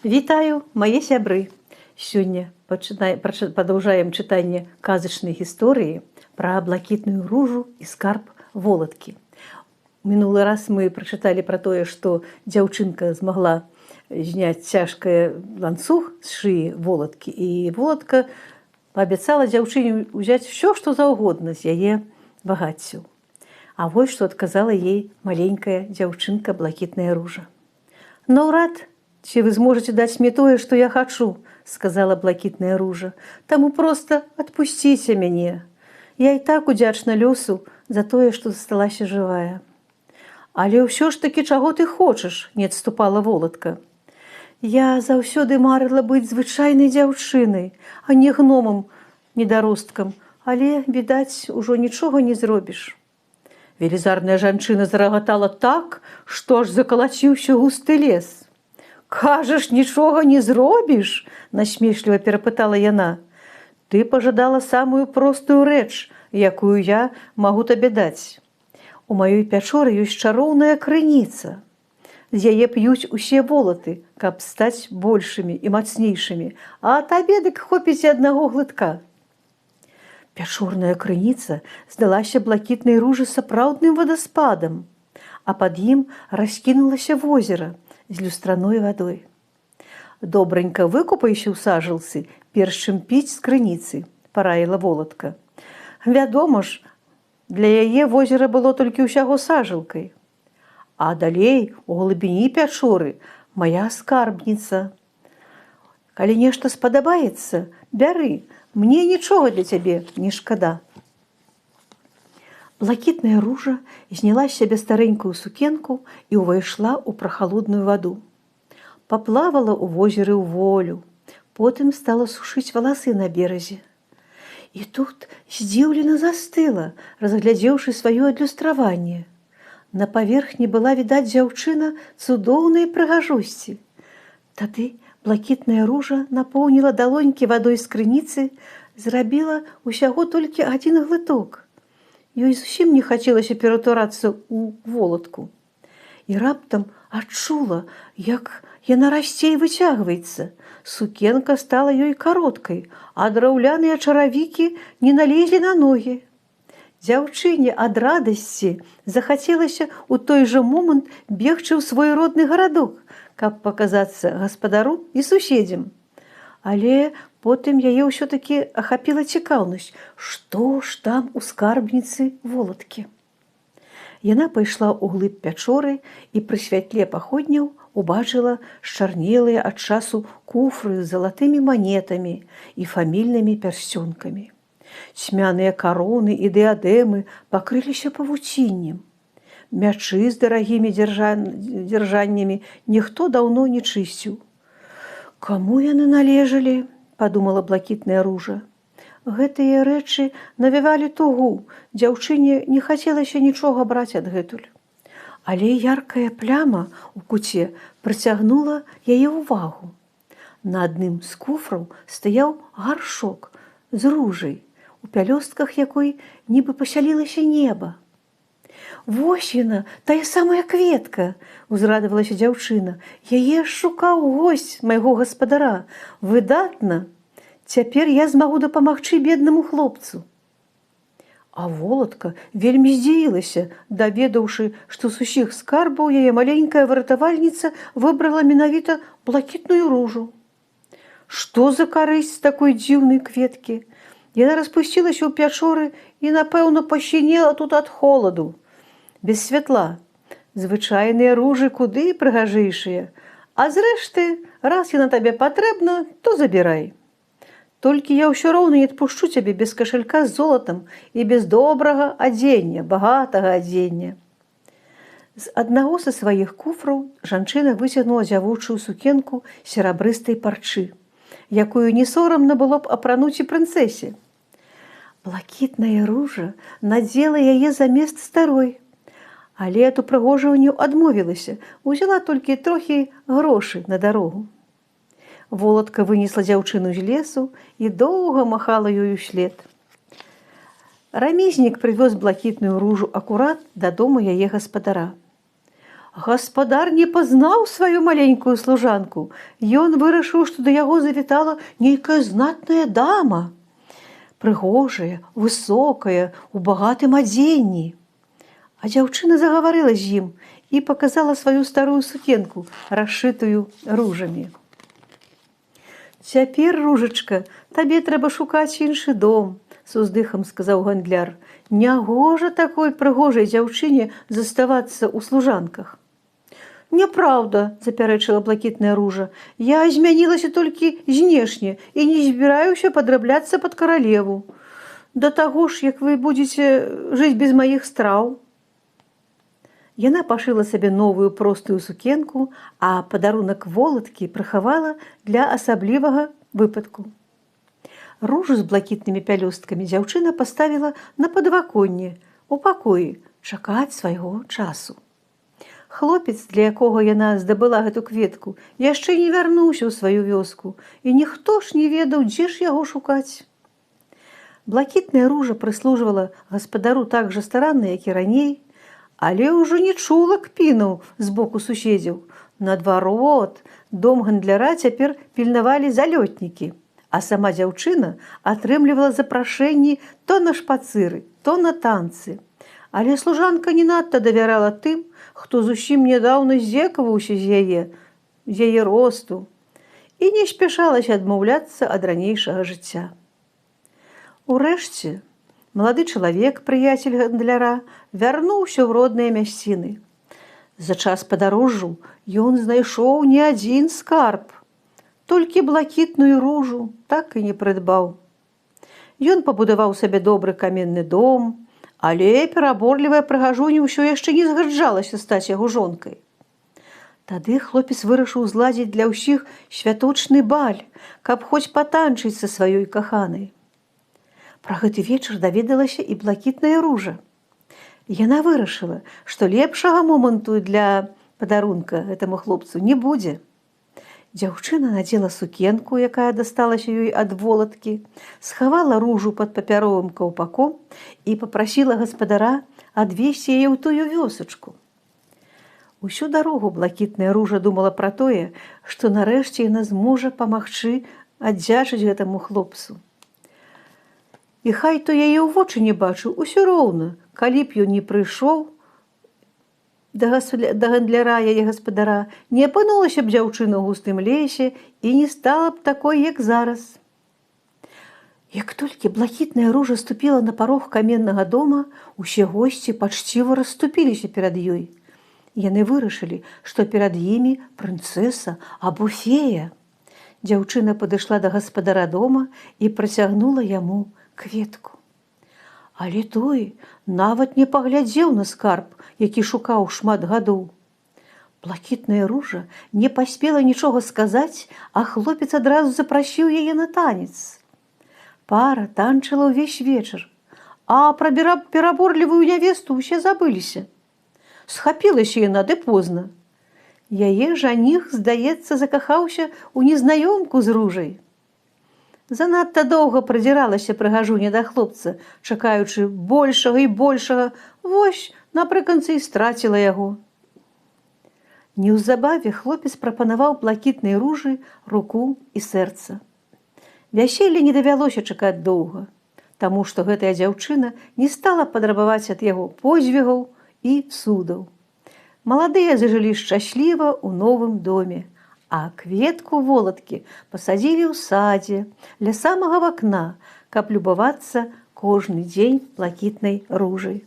Вітаю, мае сябры! Сёння падаўжаем чытанне казачнай гісторыі пра блакітную ружу і скарб волаткі. Мінулы раз мы прачыталі пра тое, што дзяўчынка змагла зняць цяжкае ланцуг з шыі волаткі, і волатка паабяцала дзяўчыне ўзяць усё, што заўгодна з яе багаццяў. А вось што адказала ей маленькая дзяўчынка блакітная ружа. «Наўрад ці вы зможаце даць мне тое, што я хачу», – сказала блакітная ружа. «Таму проста адпусціце мяне. Я і так удзячна лёсу за тое, што засталася жывая». «Але ўсё ж такі чаго ты хочаш?» – не адступала волатка. «Я заўсёды марыла быць звычайнай дзяўчынай, а не гномам-недаросткам, але, відаць, ужо нічога не зробіш». Велізарная жанчына зарагатала так, што аж закалаціўся густы лес. «Кажаш, нічога не зробіш?» – насмешліва перапытала яна. «Ты пажадала самую простую рэч, якую я магу табе даць. У маёй пячоры ёсць чароўная крыніца. З яе п'юць усе волаты, каб стаць большымі і мацнейшымі, а табе дык хопіць і аднаго глытка». Пячорная крыніца здалася блакітнай ружы сапраўдным вадаспадам, а пад ім раскінулася возера з люстраной вадой. «Добранька выкупайся ў сажалцы, перш чым піць з крыніцы», – параіла волатка. Вядома ж, для яе возера было толькі ўсяго сажалкай. А далей, у глыбіні пячоры, мая скарбніца. Калі нешта спадабаецца, бяры, мне нічога для цябе не шкада». Блакітная ружа зняла з сябе старэнькую сукенку і ўвайшла ў прахалодную ваду. Паплавала ў возеры ў волю, потым стала сушыць валасы на беразе. І тут здзіўлена застыла, разглядзеўшы сваё адлюстраванне. На паверхні была відаць дзяўчына цудоўнай прыгажосці. Тады блакітная ружа напоўніла далонькі вадой з крыніцы, зрабіла ўсяго толькі адзін глыток. Ёй зусім не хацелася ператварацца ў волатку. І раптам адчула, як яна расце і выцягваецца. Сукенка стала ёй кароткай, а драўляныя чаравікі не налезлі на ногі. Дзяўчыне ад радасці захацелася ў той жа момант бегчы ў свой родны гарадок, каб паказацца гаспадару і суседзям. Але потым яе ўсё-такі ахапіла цікаўнасць, што ж там у скарбніцы волаткі. Яна пайшла ў глыб пячоры і пры святле паходняў убачыла счарнелыя ад часу куфры з залатымі манетамі і фамільнымі пярсцёнкамі. Цьмяныя кароны і дыадэмы пакрыліся павуціннем. Мячы з дарагімі дзяржаннямі ніхто даўно не чысціў. «Каму яны належалі?» – падумала блакітная ружа. Гэтыя рэчы навявалі тугу, дзяўчыне не хацелася нічога браць адгэтуль. Але яркая пляма ў куце прыцягнула яе ўвагу. На адным з куфраў стаяў гаршок з ружай, у пялёстках якой нібы пасялілася неба. «Вось яна, тая самая кветка!» – узрадавалася дзяўчына. «Яе шукаў госць майго гаспадара. Выдатна! Цяпер я змагу дапамагчы беднаму хлопцу». А волатка вельмі здзівілася, даведаўшы, што з усіх скарбаў яе маленькая выратавальніца выбрала менавіта блакітную ружу. Што за карысць з такой дзіўнай кветкі? Яна распусцілася ў пячоры і, напэўна, пасінела тут ад холаду. Без святла. Звычайныя ружы куды прыгажэйшыя. А зрэшты, раз яна табе патрэбна, то забірай. Толькі я ўсё роўна не адпушчу цябе без кашалька з золатам і без добрага адзення, багатага адзення». З аднаго са сваіх куфраў жанчына выцягнула дзявочую сукенку серабрыстай парчы, якую не сорамна было б апрануць і прынцэсе. Блакітная ружа надзела яе замест старой, але ад упрыгожванню адмовілася, узяла толькі трохі грошы на дарогу. Волатка вынесла дзяўчыну з лесу і доўга махала ёй услед. Рамізнік прывёз блакітную ружу акурат да дому яе гаспадара. Гаспадар не пазнаў сваю маленькую служанку. Ён вырашыў, што да яго завітала нейкая знатная дама, прыгожая, высокая, у багатым адзенні. А дзяўчына загаварыла з ім і паказала сваю старую сукенку, расшытую ружамі. «Цяпер, ружачка, табе трэба шукаць іншы дом», – з уздыхам сказаў гандляр. «Нягожа такой прыгожай дзяўчыне заставацца ў служанках». «Няправда», – запярэчыла блакітная ружа. «Я змянілася толькі знешне і не збіраюся падрабляцца пад каралеву. Да таго ж, як вы будзеце жыць без маіх страў». Яна пашыла сабе новую простую сукенку, а падарунак волаткі прыхавала для асаблівага выпадку. Ружу з блакітнымі пялёсткамі дзяўчына паставіла на падваконне у пакоі чакаць свайго часу. Хлопец, для якога яна здабыла гэту кветку, яшчэ не вярнуўся ў сваю вёску, і ніхто ж не ведаў, дзе ж яго шукаць. Блакітная ружа прыслужвала гаспадару так жа старанна, як і раней, але ўжо не чула кпінаў з боку суседзяў. Наадварот, дом гандляра цяпер пільнавалі залётнікі, а сама дзяўчына атрымлівала запрашэнні то на шпацыры, то на танцы. Але служанка не надта давярала тым, хто зусім нядаўна здзекаваўся з яе росту, і не спяшалася адмаўляцца ад ранейшага жыцця. Урэшце, малады чалавек, прыяцель гандляра, вярнуўся ў родныя мясціны. За час падарожжу ён знайшоў не адзін скарб, толькі блакітную ружу так і не прыдбаў. Ён пабудаваў сабе добры каменны дом, але пераборлівая прыгажуня ўсё яшчэ не згаджалася стаць яго жонкай. Тады хлопец вырашыў зладзіць для ўсіх святочны баль, каб хоць патанчыць са сваёй каханай. Пра гэты вечар даведалася і блакітная ружа. Яна вырашыла, што лепшага моманту для падарунка гэтаму хлопцу не будзе. Дзяўчына надзела сукенку, якая дасталася ёй ад волаткі, схавала ружу пад папяровым каўпаком і папрасіла гаспадара адвесці яе ў тую вёсачку. Усю дарогу блакітная ружа думала пра тое, што нарэшце яна зможа памагчы аддзячыць гэтаму хлопцу. І хай то яе ў вочы не бачыў, усё роўна, калі б ён не прыйшоў да гандляра яе гаспадара, не апынулася б дзяўчына ў густым лесе і не стала б такой, як зараз. Як толькі блакітная ружа ступіла на парог каменнага дома, усе госці пачціва расступіліся перад ёй. Яны вырашылі, што перад імі прынцэса або фея. Дзяўчына падышла да гаспадара дома і працягнула яму кветку. Але той нават не паглядзеў на скарб, які шукаў шмат гадоў. Блакітная ружа не паспела нічога сказаць, а хлопец адразу запрасіў яе на танец. Пара танчыла ўвесь вечар, а пра пераборлівую нявесту ўсе забыліся. Схапілася яна ды позна. Яе жаніх, здаецца, закахаўся ў незнаёмку з ружай. Занадта доўга прадзіралася прыгажуня да хлопца, чакаючы большага і большага, вось, напрыканцы і страціла яго. Неўзабаве хлопец прапанаваў блакітнай ружы руку і сэрца. Вяселле не давялося чакаць доўга, таму што гэтая дзяўчына не стала падрабаваць ад яго подзвігаў і цудаў. Маладыя зажылі шчасліва ў новым доме, а кветку волаткі пасадзілі ў садзе ля самага вакна, каб любавацца кожны дзень блакітнай ружай.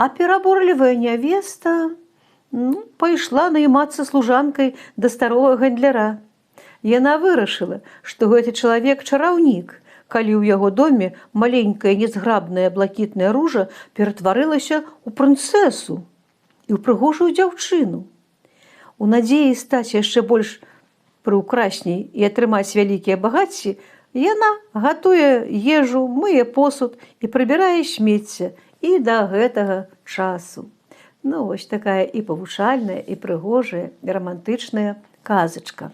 А пераборлівая нявеста пайшла наймацца служанкай да старога гандляра. Яна вырашыла, што гэты чалавек чараўнік, калі ў яго доме маленькая незграбная блакітная ружа ператварылася ў прынцэсу і ў прыгожую дзяўчыну. У надзеі стаць яшчэ больш прыўкрасней і атрымаць вялікія багацці, яна гатуе ежу, мые посуд і прыбірае смецце і да гэтага часу. Вось такая і павучальная, і прыгожая, і рамантычная казачка.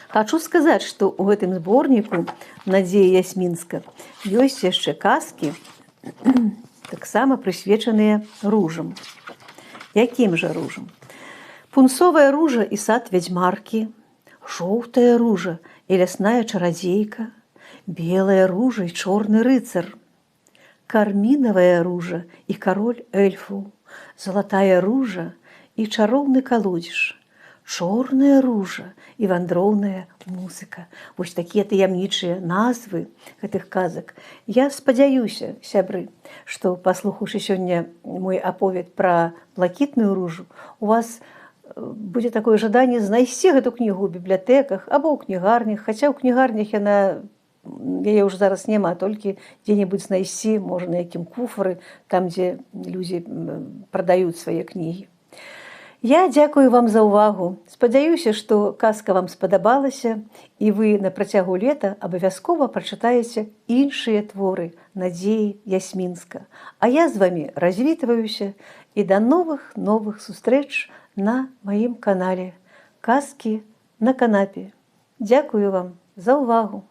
Хачу сказаць, што ў гэтым зборніку «Надзея Ясмінска» ёсць яшчэ казкі, таксама прысвечаныя ружам. Якім жа ружам? Пунцовая ружа і сад вядзьмаркі, жоўтая ружа і лясная чарадзейка, белая ружа і чорны рыцар, кармінавая ружа і кароль эльфаў, залатая ружа і чароўны калодзеж, чорная ружа і вандроўная музыка. Вось такія таямнічыя назвы гэтых казак. Я спадзяюся, сябры, што, паслухаўшы сёння мой аповед пра блакітную ружу, у вас будзе такое жаданне знайсці гэту кнігу ў бібліятэках або ў кнігарнях, хаця ў кнігарнях яе ўжо зараз няма, толькі дзе-небудзь знайсці, можа, на якім куфары, там, дзе людзі прадаюць свае кнігі. Я дзякую вам за ўвагу. Спадзяюся, што казка вам спадабалася, і вы на працягу лета абавязкова прачытаеце іншыя творы Надзеі Ясмінска. А я з вамі развітваюся і да новых сустрэч на маім канале «Казкі на канапе». Дзякую вам за ўвагу.